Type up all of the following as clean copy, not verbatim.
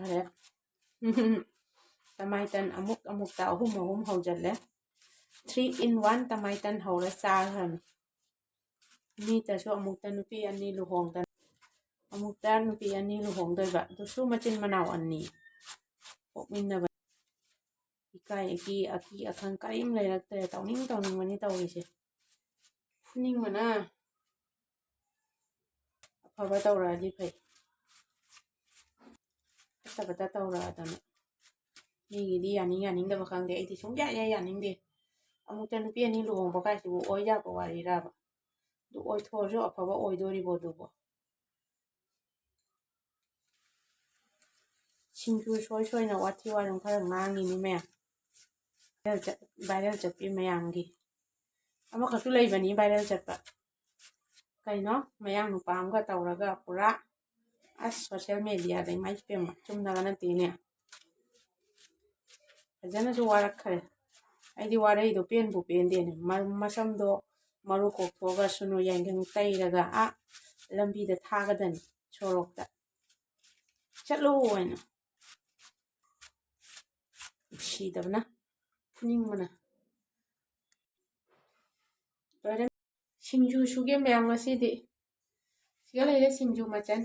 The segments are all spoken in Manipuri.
ꯆꯥꯈ꯭ꯔꯦ ꯇꯃꯥꯏꯇꯟ ꯑꯃꯨꯛꯇ ꯑꯍꯨꯝ ꯍꯧꯖꯤꯜꯂꯦ 3 in 1 ꯇꯃꯥꯏꯇꯟ ꯍꯧꯔ ꯆꯥꯈ꯭ꯔꯅꯤ ꯃꯤꯇꯁꯨ ꯑꯃꯨꯛꯇ ꯅꯨꯄꯤ ꯑꯅꯤ ꯂꯨꯍꯣꯡꯗꯅ ꯑꯃꯨꯛꯇ ꯅꯨꯄꯤ ꯑꯅꯤ ꯂꯨꯍꯣꯡꯗꯣꯏꯕ ꯑꯗꯨꯁꯨ ꯃꯆꯤꯟ ꯃꯅꯥꯎ ꯑꯅꯤ ꯄꯣꯛꯃꯤꯟꯅꯕ ꯏꯀꯥꯏ ꯑꯀꯤ ꯑꯈꯪ ꯀꯔꯤꯝ ꯂꯩꯔꯛꯇ꯭ꯔꯦ ꯇꯧꯅꯤꯡꯕꯅꯤ ꯇꯧꯔꯤꯁꯦ ꯐꯨꯅꯤꯡꯕꯅ ꯑꯐꯕ ꯇꯧꯔꯛꯑꯗꯤ ꯐꯩ ꯐꯠꯇꯕꯇ ꯇꯧꯔꯛꯑꯗꯅ ꯃꯤꯒꯤꯗꯤ ꯌꯥꯅꯤꯡꯗꯕ ꯈꯪꯗꯦ ꯑꯩꯗꯤ ꯁꯨꯡꯌꯥ ꯌꯥꯅꯤꯡꯗꯦ ꯑꯃꯨꯛꯇ ꯅꯨꯄꯤ ꯑꯅꯤ ꯂꯨꯍꯣꯡꯕ ꯀꯥꯏꯁꯤꯕꯨ ꯑꯣꯏ ꯌꯥꯕ ꯋꯥꯔꯤꯔꯕ ꯑꯗꯨ ꯑꯣꯏꯊꯣꯛꯑꯁꯨ ꯑꯐꯕ ꯑꯣꯏꯗꯣꯔꯤꯕꯣ ꯑꯗꯨꯕꯨ ꯁꯤꯡꯖꯨ ꯁꯣꯏꯅ ꯋꯥꯊꯤ ꯋꯥꯔꯦꯝ ꯈꯔ ꯉꯥꯡꯉꯤꯅꯤ ꯃꯌꯥꯝ ꯚꯥꯏꯔꯦꯜ ꯆꯠꯄꯤ ꯃꯌꯥꯝꯒꯤ ꯑꯃꯈꯛꯁꯨ ꯂꯩꯕꯅꯤ ꯚꯥꯏꯔꯦꯜ ꯆꯠꯄ ꯀꯩꯅꯣ ꯃꯌꯥꯡ ꯅꯨꯄꯥ ꯑꯃꯒ ꯇꯧꯔꯒ ꯄꯨꯔꯥ ꯑꯁ ꯁꯣꯁꯤꯌꯦꯜ ꯃꯦꯗꯤꯌꯥꯗ ꯏꯃꯥꯏ ꯄꯦꯝꯃ ꯆꯨꯝꯅꯒ ꯅꯠꯇꯦꯅꯦ ꯐꯖꯅꯁꯨ ꯋꯥꯔꯛꯈ꯭ꯔꯦ ꯑꯩꯗꯤ ꯋꯥꯔꯩꯗꯣ ꯄꯦꯟꯕꯨ ꯄꯦꯟꯗꯦꯅꯦ ꯃꯁꯝꯗꯣ ꯃꯔꯨ ꯀꯣꯛꯊꯣꯛꯑꯒ ꯁꯨꯅꯨ ꯌꯥꯏꯉꯪ ꯇꯩꯔꯒ ꯂꯝꯕꯤꯗ ꯊꯥꯒꯗꯅꯤ ꯁꯣꯔꯣꯛꯇ ꯆꯠꯂꯣ ꯍꯥꯏꯅ ꯅꯨꯡꯁꯤꯗꯕꯅ ꯐꯨꯅꯤꯡꯕꯅ ꯂꯣꯏꯔꯦ ꯁꯤꯡꯖꯨ ꯁꯨꯒꯦ ꯃꯌꯥꯝ ꯉꯁꯤꯗꯤ ꯁꯤꯒ ꯂꯩꯔꯦ ꯁꯤꯡꯖꯨ ꯃꯆꯜ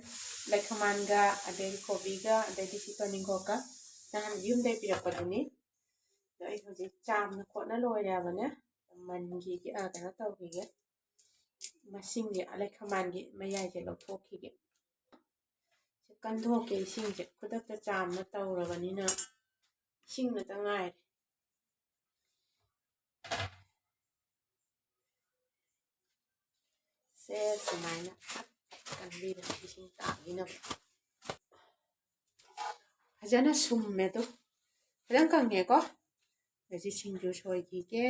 ꯂꯩꯈꯃꯥꯟꯒ ꯑꯗꯩ ꯀꯣꯕꯤꯒ ꯑꯗꯩꯗꯤ ꯁꯤ ꯇꯣꯅꯤꯡꯈꯣꯛꯀ ꯅꯍꯥꯟ ꯌꯨꯝꯗꯩ ꯄꯤꯔꯛꯄꯗꯨꯅꯤ ꯑꯗꯣ ꯑꯩ ꯍꯧꯖꯤꯛ ꯆꯥꯝꯅ ꯈꯣꯠꯅ ꯂꯣꯏꯔꯦꯕꯅꯦ ꯃꯟꯈꯤꯒꯦ ꯀꯩꯅꯣ ꯇꯧꯈꯤꯒꯦ ꯃꯁꯤꯡꯁꯦ ꯂꯩꯈꯃꯥꯟꯒꯤ ꯃꯌꯥꯏꯁꯦ ꯂꯧꯊꯣꯛꯈꯤꯒꯦ ꯀꯟꯊꯣꯛꯀꯦ ꯏꯁꯤꯡꯁꯦ ꯈꯨꯗꯛꯇ ꯆꯥꯝꯅ ꯇꯧꯔꯕꯅꯤꯅ ꯏꯁꯤꯡ ꯉꯥꯛꯇ ꯉꯥꯏꯔꯦ ꯁꯦ ꯁꯨꯃꯥꯏꯅ ꯀꯟꯕꯤꯔ ꯏꯁꯤꯡ ꯇꯥꯈꯤꯅꯕ ꯐꯖꯅ ꯁꯨꯝꯃꯦ ꯑꯗꯣ ꯐꯖꯅ ꯀꯪꯉꯦꯀꯣ ꯍꯧꯖꯤꯛ ꯁꯤꯡꯖꯨ ꯁꯣꯏꯈꯤꯒꯦ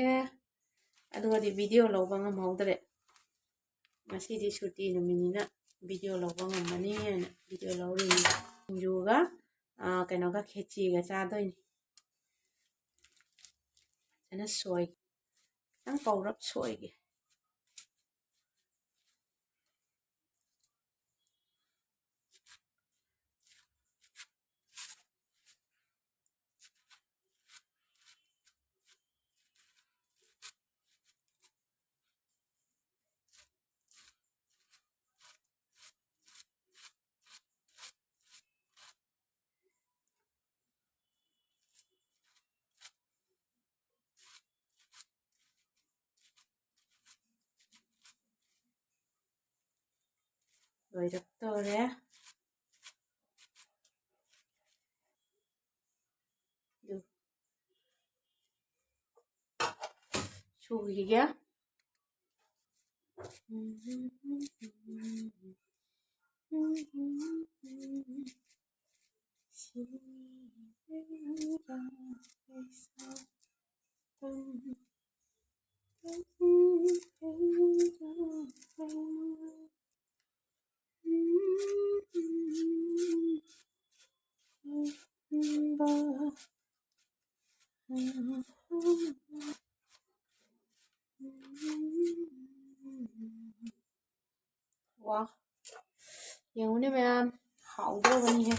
ꯑꯗꯨꯒꯗꯤ ꯚꯤꯗꯤꯑꯣ ꯂꯧꯕ ꯉꯝꯍꯧꯗ꯭ꯔꯦ ꯉꯁꯤꯗꯤ ꯁꯨꯇꯤ ꯅꯨꯃꯤꯠꯅꯤꯅ ꯚꯤꯗꯤꯑꯣ ꯂꯧꯕ ꯉꯝꯃꯅꯤꯅ ꯚꯤꯗꯤꯑꯣ ꯂꯧꯔꯤꯅꯤ ꯁꯤꯡꯖꯨꯒ ꯀꯩꯅꯣꯒ ꯈꯦꯆꯤꯒ ꯆꯥꯗꯣꯏꯅꯤ ꯐꯖꯅ ꯁꯣꯏ ꯈꯤꯇꯪ ꯄꯧꯔꯞ ꯁꯣꯏꯒꯦ ꯂꯣꯏꯔꯛꯇꯣꯔꯦ ꯁꯨꯈꯤꯒꯦ 와 ꯌꯦꯡꯉꯨꯅꯦ ꯃꯌꯥꯝ ꯍꯥꯎꯗꯧꯔꯕꯅꯤꯍꯦ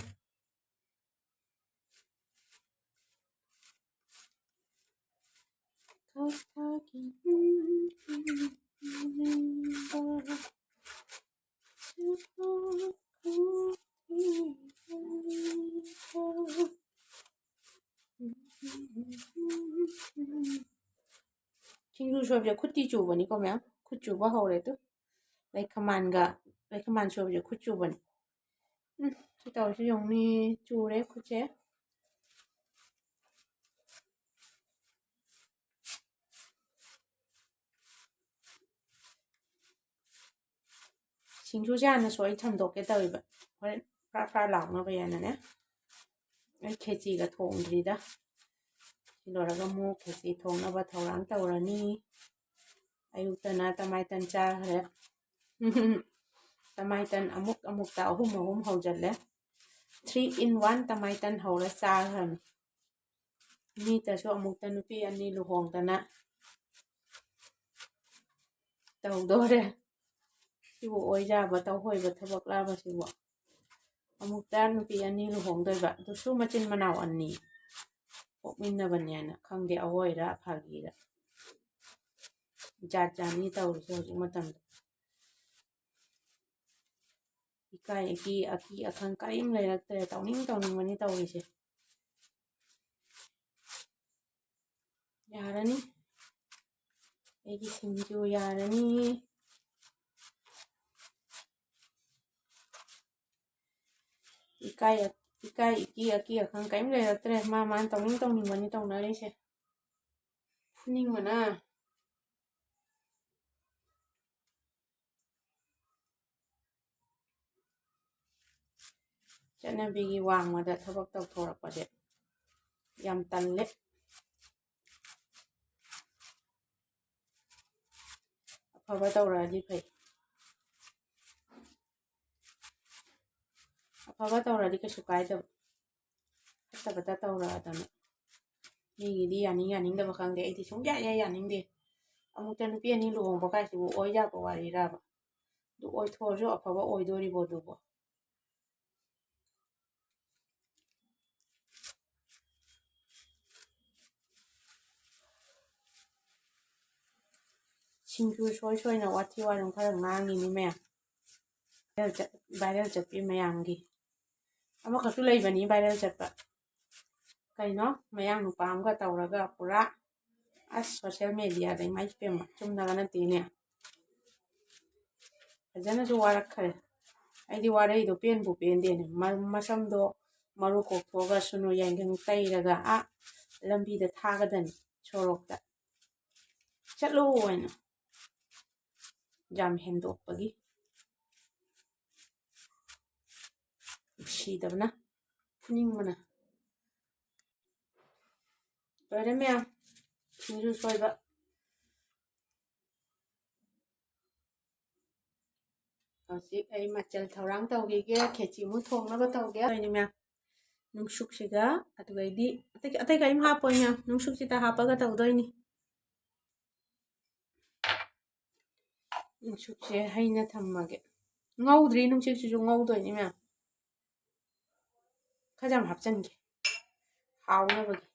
ꯁꯤꯡꯖꯨ ꯁꯣꯏꯕꯁꯦ ꯈꯨꯠꯇꯤ ꯆꯨꯕꯅꯤꯀꯣ ꯃꯌꯥꯝ ꯈꯨꯠ ꯆꯨꯕ ꯍꯧꯔꯦ ꯇꯨ ꯂꯩꯈꯃꯥꯟ ꯁꯣꯏꯕꯁꯦ ꯈꯨꯠ ꯆꯨꯕꯅꯤ ꯁꯤ ꯇꯧꯔꯤꯁꯤ ꯌꯦꯡꯉꯨꯅꯦ ꯆꯨꯔꯦ ꯈꯨꯠꯁꯦ ꯁꯤꯡꯖꯨꯁꯦ ꯍꯥꯟꯅ ꯁꯣꯏ ꯊꯝꯗꯣꯛꯀꯦ ꯇꯧꯋꯦꯕ ꯍꯣꯔꯦꯟ ꯐ꯭ꯔꯥ ꯂꯥꯎꯅꯕ ꯌꯥꯅꯅꯦ ꯑꯩ ꯈꯦꯆꯤꯒ ꯊꯣꯡꯗ꯭ꯔꯤꯗ ꯁꯤ ꯂꯣꯏꯔꯒ ꯑꯃꯨꯛ ꯈꯦꯆꯤ ꯊꯣꯡꯅꯕ ꯊꯧꯔꯥꯡ ꯇꯧꯔꯅꯤ ꯑꯌꯨꯛꯇꯅ ꯇꯃꯥꯏꯇꯟ ꯆꯥꯈ꯭ꯔꯦ ꯇꯃꯥꯏꯇꯟ ꯑꯃꯨꯛꯇ ꯑꯍꯨꯝ ꯍꯧꯖꯤꯜꯂꯦ 3 in 1 ꯇꯃꯥꯏꯇꯟ ꯍꯧꯔ ꯆꯥꯈ꯭ꯔꯅꯤ ꯃꯤꯇꯁꯨ ꯑꯃꯨꯛꯇ ꯅꯨꯄꯤ ꯑꯅꯤ ꯂꯨꯍꯣꯡꯗꯅ ꯇꯧꯗꯣꯔꯦ ꯁꯤꯕꯨ ꯑꯣꯏꯖꯥꯕ ꯇꯧꯍꯣꯏꯕ ꯊꯕꯛ ꯂꯥꯕ ꯁꯤꯕꯨ ꯑꯃꯨꯛꯇ ꯅꯨꯄꯤ ꯑꯅꯤ ꯂꯨꯍꯣꯡꯗꯣꯏꯕ ꯑꯗꯨꯁꯨ ꯃꯆꯤꯟ ꯃꯅꯥꯎ ꯑꯅꯤ ꯄꯣꯛꯃꯤꯟꯅꯕꯅꯦꯅ ꯈꯪꯗꯦ ꯑꯋꯣꯏꯔ ꯐꯥꯒꯤꯔ ꯖꯥꯠ ꯖꯥꯠꯅꯤ ꯇꯧꯔꯤꯁꯦ ꯍꯧꯖꯤꯛ ꯃꯇꯝꯗ ꯏꯀꯥꯏ ꯑꯀꯤ ꯑꯈꯪ ꯀꯔꯤꯝ ꯂꯩꯔꯛꯇ꯭ꯔꯦ ꯇꯧꯅꯤꯡꯕꯅꯤ ꯇꯧꯔꯤꯁꯦ ꯌꯥꯔꯅꯤ ꯑꯩꯒꯤ ꯁꯤꯡꯖꯨ ꯌꯥꯔꯅꯤ ꯏꯀꯥꯏ ꯑꯀꯤ ꯑꯈꯪ ꯀꯔꯤꯝ ꯂꯩꯔꯛꯇ꯭ꯔꯦ ꯃꯥꯅ ꯇꯧꯅꯤꯡꯕꯅꯤ ꯇꯧꯅꯔꯤꯁꯦ ꯐꯨꯅꯤꯡꯕꯅ ꯆꯠꯅꯕꯤꯒꯤ ꯋꯥꯡꯃꯗ ꯊꯕꯛ ꯇꯧꯊꯣꯔꯛꯄꯁꯦ ꯌꯥꯝ ꯇꯜꯂꯦ ꯑꯐꯕ ꯇꯧꯔꯛꯑꯗꯤ ꯐꯩ ꯑꯐꯕ ꯇꯧꯔꯗꯤ ꯀꯩꯁꯨ ꯀꯥꯏꯗꯕ ꯐꯠꯇꯕꯇ ꯇꯧꯔꯛꯑꯗꯅ ꯃꯤꯒꯤꯗꯤ ꯌꯥꯅꯤꯡꯗꯕ ꯈꯪꯗꯦ ꯑꯩꯗꯤ ꯁꯨꯡꯌꯥ ꯌꯥꯅꯤꯡꯗꯦ ꯑꯃꯨꯛꯇ ꯅꯨꯄꯤ ꯑꯅꯤ ꯂꯨꯍꯣꯡꯕ ꯀꯥꯏꯁꯤꯕꯨ ꯑꯣꯏ ꯌꯥꯕ ꯋꯥꯔꯤꯔꯕ ꯑꯗꯨ ꯑꯣꯏꯊꯣꯛꯑꯁꯨ ꯑꯐꯕ ꯑꯣꯏꯗꯣꯔꯤꯕꯣ ꯑꯗꯨꯕꯨ ꯁꯤꯡꯖꯨ ꯁꯣꯏꯅ ꯋꯥꯊꯤ ꯋꯥꯔꯦꯝ ꯈꯔ ꯉꯥꯡꯉꯤꯅꯤ ꯃꯌꯥꯝ ꯚꯥꯏꯔꯦꯜ ꯆꯠꯄꯤ ꯃꯌꯥꯝꯒꯤ ꯑꯃꯈꯛꯁꯨ ꯂꯩꯕꯅꯤ ꯚꯥꯏꯔꯦꯜ ꯆꯠꯄ ꯀꯩꯅꯣ ꯃꯌꯥꯡ ꯅꯨꯄꯥ ꯑꯃꯒ ꯇꯧꯔꯒ ꯄꯨꯔꯥ ꯑꯁ ꯁꯣꯁꯤꯌꯦꯜ ꯃꯦꯗꯤꯌꯥꯗ ꯏꯃꯥꯏ ꯄꯦꯝꯃ ꯆꯨꯝꯅꯒ ꯅꯠꯇꯦꯅꯦ ꯐꯖꯅꯁꯨ ꯋꯥꯔꯛꯈ꯭ꯔꯦ ꯑꯩꯗꯤ ꯋꯥꯔꯩꯗꯣ ꯄꯦꯟꯕꯨ ꯄꯦꯟꯗꯦꯅꯦ ꯃꯁꯝꯗꯣ ꯃꯔꯨ ꯀꯣꯛꯊꯣꯛꯑꯒ ꯁꯨꯅꯨ ꯌꯥꯏꯒꯪ ꯇꯩꯔꯒ ꯂꯝꯕꯤꯗ ꯊꯥꯒꯗꯅꯤ ꯁꯣꯔꯣꯛꯇ ꯆꯠꯂꯣ ꯍꯥꯏꯅ ꯌꯥꯝ ꯍꯦꯟꯗꯣꯛꯄꯒꯤ ꯅꯨꯡꯁꯤꯗꯕꯅ ꯐꯨꯅꯤꯡꯕꯅ ꯂꯣꯏꯔꯦ ꯃꯌꯥꯝ ꯁꯤꯡꯖꯨ ꯁꯣꯏꯕ ꯍꯧꯖꯤꯛ ꯑꯩ ꯃꯆꯜ ꯊꯧꯔꯥꯡ ꯇꯧꯈꯤꯒꯦ ꯈꯦꯆꯤꯃꯨꯛ ꯊꯣꯡꯅꯕ ꯇꯧꯒꯦ ꯃꯌꯥꯝ ꯅꯨꯡꯁꯨꯛꯁꯤꯒ ꯑꯗꯨꯒꯩꯗꯤ ꯑꯇꯩ ꯀꯔꯤꯝ ꯍꯥꯞꯄꯣꯏ ꯃꯌꯥꯝ ꯅꯨꯡꯁꯨꯛꯁꯤꯗ ꯍꯥꯞꯄꯒ ꯇꯧꯗꯣꯏꯅꯤ ꯅꯨꯡꯁꯨꯛꯁꯦ ꯍꯩꯅ ꯊꯝꯃꯒꯦ ꯉꯧꯗ꯭ꯔꯤ ꯅꯨꯡꯁꯨꯛꯁꯤꯁꯨ ꯉꯧꯗꯣꯏꯅꯤ ꯃꯌꯥꯝ ꯈꯔ ꯌꯥꯝ ꯍꯥꯞꯆꯤꯟꯒꯦ ꯍꯥꯎꯅꯕꯒꯤ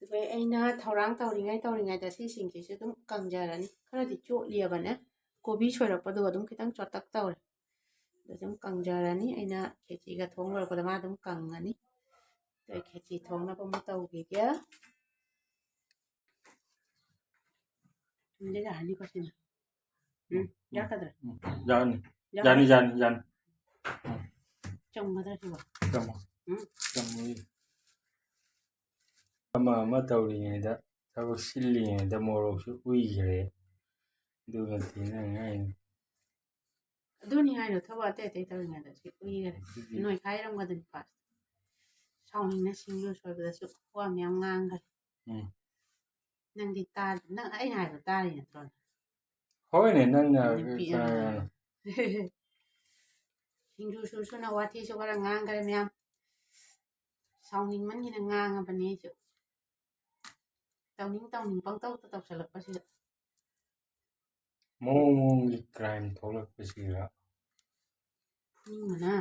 ꯑꯗꯨꯒ ꯑꯩꯅ ꯊꯧꯔꯥꯡ ꯇꯧꯔꯤꯉꯩꯗ ꯁꯤꯁꯤꯡꯁꯤꯁꯨ ꯑꯗꯨꯝ ꯀꯪꯖꯔꯅꯤ ꯈꯔꯗꯤ ꯆꯣꯠꯂꯤꯕꯅꯦ ꯀꯣꯕꯤ ꯁꯣꯏꯔꯛꯄꯗꯨꯒ ꯑꯗꯨꯝ ꯈꯤꯇꯪ ꯆꯣꯠꯇꯛ ꯇꯧꯔꯦ ꯑꯗꯨ ꯑꯗꯨꯝ ꯀꯪꯖꯔꯅꯤ ꯑꯩꯅ ꯈꯦꯆꯤꯒ ꯊꯣꯡ ꯂꯣꯏꯔꯛꯄꯗ ꯃꯥ ꯑꯗꯨꯝ ꯀꯪꯉꯅꯤ ꯑꯗꯩ ꯈꯦꯆꯤ ꯊꯣꯡꯅꯕ ꯑꯃꯨꯛ ꯇꯧꯈꯤꯒꯦ ꯊꯨꯝꯁꯦ ꯌꯥꯔꯅꯤꯀꯣ ꯁꯤꯅ ꯌꯥꯛꯀꯗ꯭ꯔꯥ ꯌꯥꯅꯤ ꯆꯪꯒꯗ꯭ꯔꯥ ꯁꯤꯕꯣ ꯑꯃ ꯇꯧꯔꯤꯉꯩꯗ ꯊꯕꯛ ꯁꯤꯜꯂꯤꯉꯩꯗ ꯃꯣꯔꯣꯛꯁꯨ ꯎꯏꯈ꯭ꯔꯦ ꯑꯗꯨꯒ ꯑꯗꯨꯅꯤ ꯍꯥꯏꯅꯣ ꯊꯕꯛ ꯑꯇꯩ ꯇꯧꯔꯤꯉꯩꯗ ꯁꯤ ꯎꯏꯈ꯭ꯔꯦ ꯅꯣꯏ ꯈꯥꯏꯔꯝꯒꯗꯣꯏꯅꯤ ꯐꯥꯔꯁ ꯁꯥꯎꯅꯤꯡꯅ ꯁꯤꯡꯖꯨ ꯁꯣꯏꯕꯗꯁꯨ ꯋꯥ ꯃꯌꯥꯝ ꯉꯥꯡꯈ꯭ꯔꯦ ꯅꯪꯗꯤ ꯅꯪ ꯑꯩꯅ ꯍꯥꯏꯕ ꯇꯥꯔꯤ ꯅꯠꯇ꯭ꯔꯣ ꯍꯣꯏꯅꯦ ꯅꯪꯅ ꯁꯤꯡꯖꯨ ꯁꯨꯅ ꯋꯥꯊꯤꯁꯨ ꯈꯔ ꯉꯥꯡꯈ꯭ꯔꯦ ꯃꯌꯥꯝ ꯁꯥꯎꯅꯤꯡꯃꯟꯈꯤꯅ ꯉꯥꯡꯉꯕꯅꯤ ꯑꯩꯁꯨ ꯇꯧꯅꯤꯡ ꯄꯪꯇꯧꯗ ꯇꯧꯁꯜꯂꯛꯄꯁꯤꯗ ꯃꯑꯣꯡꯒꯤ ꯀ꯭ꯔꯥꯏꯝ ꯊꯣꯛꯂꯛꯄꯁꯤꯒ ꯐꯨꯅꯤꯡꯕꯅ